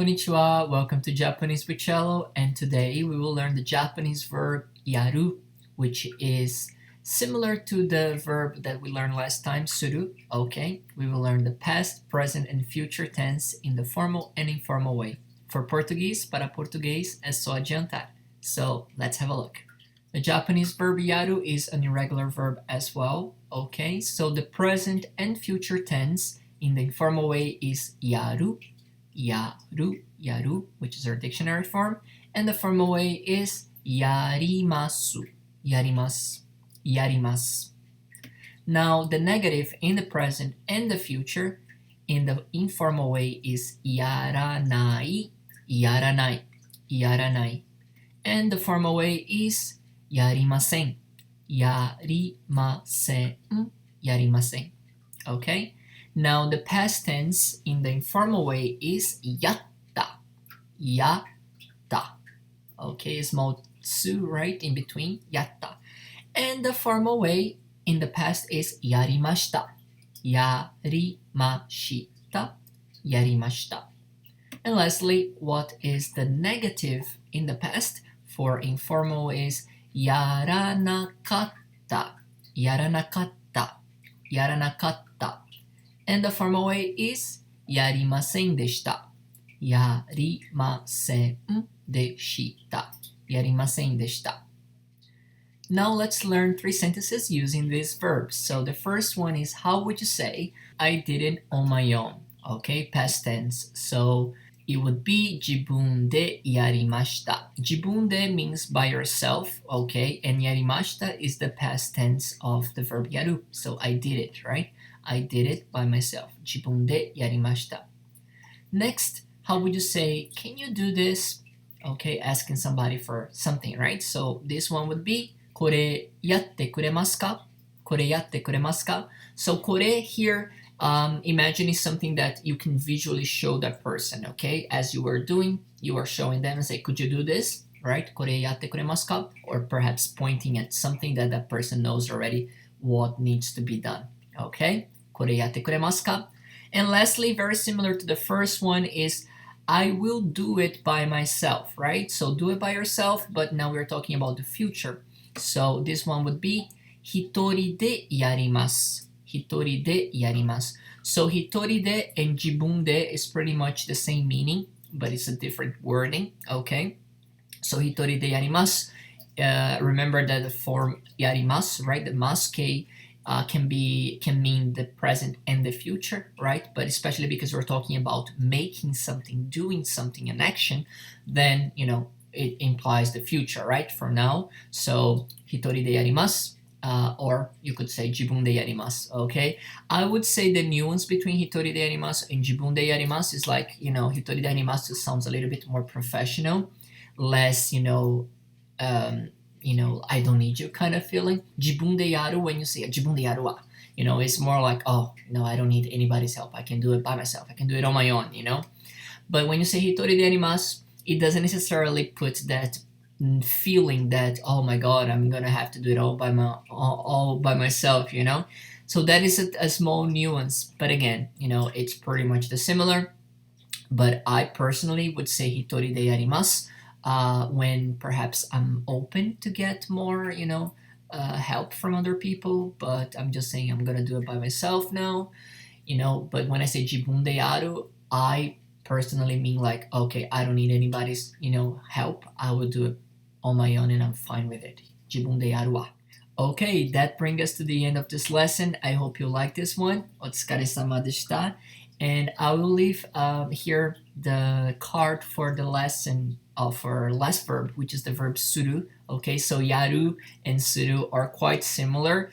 Konnichiwa, welcome to Japanese with Cello, and today we will learn the Japanese verb yaru, which is similar to the verb that we learned last time, suru. Okay, we will learn the past, present, and future tense in the formal and informal way. For Portuguese, para português é só adiantar. So let's have a look. The Japanese verb yaru is an irregular verb as well. Okay, so the present and future tense in the informal way is yaru, yaru, yaru, which is our dictionary form, and the formal way is yarimasu, yarimasu, yarimasu. Now, the negative in the present and the future in the informal way is yaranai, yaranai, yaranai. And the formal way is yarimasen, yarimasen, yarimasen. Okay? Now, the past tense in the informal way is yatta, yatta. Okay, small su right in between, yatta. And the formal way in the past is yarimashita, yarimashita, yarimashita. And lastly, what is the negative in the past for informal is yaranakatta, yaranakatta, yaranakatta. And the formal way is yarimasen deshita, yarimasen deshita, yarimasen deshita. Now let's learn 3 sentences using these verbs. So the first one is, how would you say, I did it on my own? Okay, past tense. So it would be jibun de yarimashita. Jibun de means by yourself, okay, and yarimashita is the past tense of the verb yaru. So I did it, right? I did it by myself. Jibun de yarimashita. Next, how would you say, can you do this? Okay, asking somebody for something, right? So this one would be, kore yatte kuremasu ka? Kore yatte kuremasu ka? So kore here, imagine is something that you can visually show that person, okay? As you were doing, you are showing them and say, could you do this? Right? Kore yatte kuremasu ka? Or perhaps pointing at something that that person knows already what needs to be done. Okay? Kore yatte kuremasu ka? And lastly, very similar to the first one is, I will do it by myself, right? So do it by yourself, but now we're talking about the future. So this one would be, hitori de yarimasu. Hitori de yarimasu. So hitori de and jibun de is pretty much the same meaning, but it's a different wording, okay? So hitori de yarimasu. Remember that the form yarimasu, right? The masu can mean the present and the future, right? But especially because we're talking about making something, doing something, an action, then it implies the future, right? For now, so hitori de yarimasu, or you could say jibun de yarimasu. Okay, I would say the nuance between hitori de yarimasu and jibun de yarimasu is like hitori de yarimasu sounds a little bit more professional, less I don't need you kind of feeling. Jibun de yaru, when you say jibun de yaru wa, it's more like, oh, no, I don't need anybody's help. I can do it by myself. I can do it on my own, But when you say hitori de yarimasu, it doesn't necessarily put that feeling that, oh my God, I'm gonna have to do it all by myself, So that is a small nuance, but again, it's pretty much the similar. But I personally would say hitori de yarimasu when perhaps I'm open to get more, help from other people, but I'm just saying I'm gonna do it by myself now, But when I say jibun de yaru, I personally mean like, okay, I don't need anybody's, help. I will do it on my own and I'm fine with it. Jibun de yaru wa. Okay, that brings us to the end of this lesson. I hope you like this one. Otsukaresama deshita. And I will leave here the card for the lesson of our last verb, which is the verb suru. Okay, so yaru and suru are quite similar.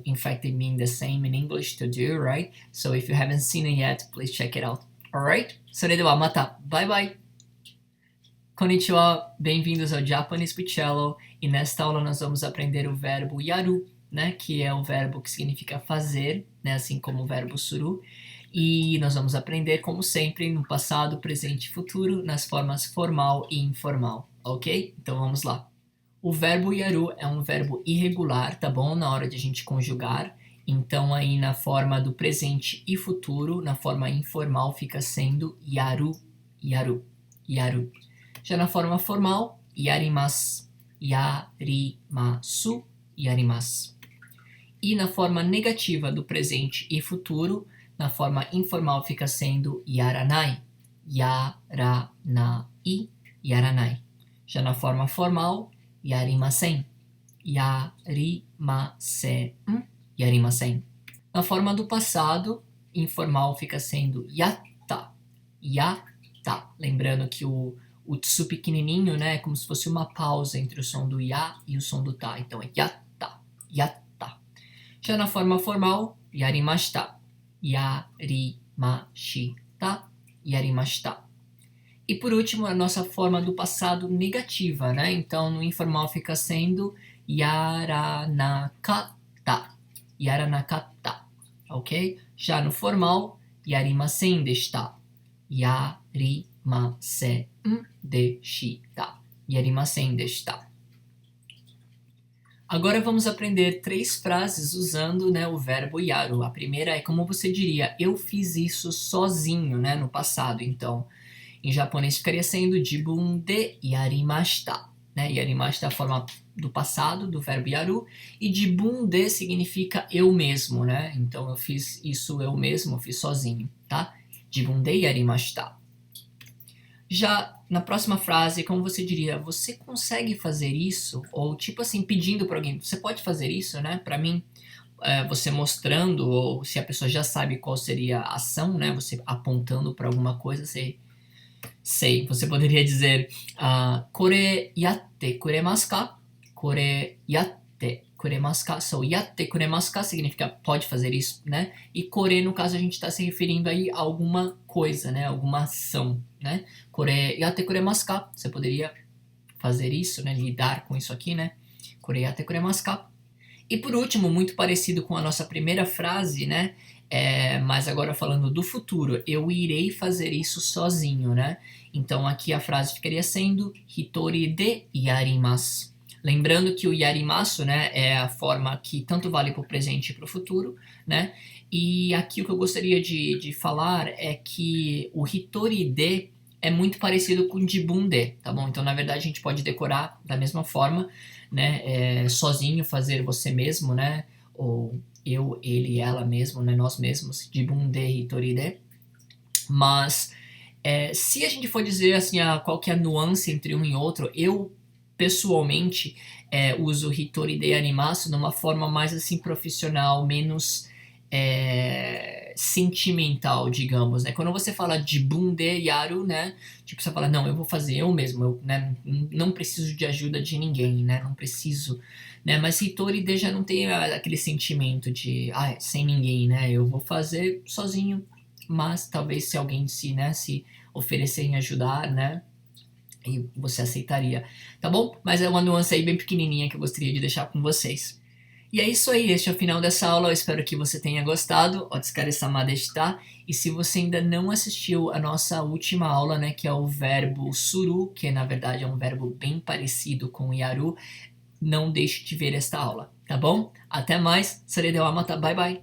In fact, they mean the same in English, to do, right? So if you haven't seen it yet, please check it out. Alright? それではまた。バイバイ。Konnichiwa, bem-vindos ao Japanese with Cello. E nesta aula nós vamos aprender o verbo yaru, né? Que é o verbo que significa fazer, né? Assim como o verbo suru. E nós vamos aprender, como sempre, no passado, presente e futuro, nas formas formal e informal, ok? Então vamos lá. O verbo yaru é um verbo irregular, tá bom? Na hora de a gente conjugar. Então, aí na forma do presente e futuro, na forma informal, fica sendo yaru, yaru, yaru. Já na forma formal, yarimasu, yarimasu, yarimasu. E na forma negativa do presente e futuro, na forma informal fica sendo yaranai, yaranai, yaranai. Já na forma formal, yarimasen, yarimasen, yarimasen. Na forma do passado, informal fica sendo yatta, yatta. Lembrando que o tsu pequenininho, né, é como se fosse uma pausa entre o som do ya e o som do ta. Então é yatta, yatta. Já na forma formal, yarimashita, yarimashita, yarimashita. E por último, a nossa forma do passado negativa, né? Então no informal fica sendo yaranakata, yaranakata, ok? Já no formal, yarimasen deshita, yarimasen deshita, yarimasen deshita. Agora vamos aprender 3 frases usando, né, o verbo yaru. A primeira é como você diria, eu fiz isso sozinho, né, no passado. Então, em japonês ficaria sendo jibun de yarimashita. Né? Yarimashita é a forma do passado, do verbo yaru. E jibun de significa eu mesmo, né? Então, eu fiz isso eu mesmo, eu fiz sozinho, tá? Jibun de yarimashita. Já na próxima frase, como você diria, você consegue fazer isso? Ou tipo assim, pedindo para alguém, você pode fazer isso, né? Para mim, você mostrando, ou se a pessoa já sabe qual seria a ação, né? Você apontando para alguma coisa, você poderia dizer, kore yatte kuremasu ka? Kore yatte kuremasu ka? So, yatte kuremasu ka significa pode fazer isso, né? E kore, no caso, a gente está se referindo aí a alguma coisa, né? Alguma ação, né? Kore yatte kuremasu ka? Você poderia fazer isso, né? Lidar com isso aqui, né? Kore yatte kuremasu ka? E por último, muito parecido com a nossa primeira frase, né? Mas agora falando do futuro, eu irei fazer isso sozinho, né? Então aqui a frase ficaria sendo hitori de yarimasu. Lembrando que o yarimasu, né, é a forma que tanto vale para o presente e para o futuro, né? E aqui o que eu gostaria de falar é que o hitori de é muito parecido com jibun de, tá bom? Então na verdade a gente pode decorar da mesma forma, né? Sozinho, fazer você mesmo, né? Ou eu, ele, ela mesmo, né? Nós mesmos, jibun de hitori de. Mas se a gente for dizer assim, qual que é a nuance entre um e outro, eu pessoalmente uso hitori de animasu numa forma mais assim profissional, menos sentimental, digamos, né? Quando você fala jibun de yaru, né? Tipo, você fala, não, eu vou fazer eu mesmo, eu, né? Não preciso de ajuda de ninguém, né? Não preciso, né? Mas hitori de já não tem aquele sentimento de, sem ninguém, né? Eu vou fazer sozinho, mas talvez se alguém se oferecer em ajudar, né? E você aceitaria, tá bom? Mas é uma nuance aí bem pequenininha que eu gostaria de deixar com vocês. E é isso aí, este é o final dessa aula, eu espero que você tenha gostado. Otsukare-sama deshita. E se você ainda não assistiu a nossa última aula, né, que é o verbo suru, que na verdade é um verbo bem parecido com yaru, não deixe de ver esta aula, tá bom? Até mais, bye bye!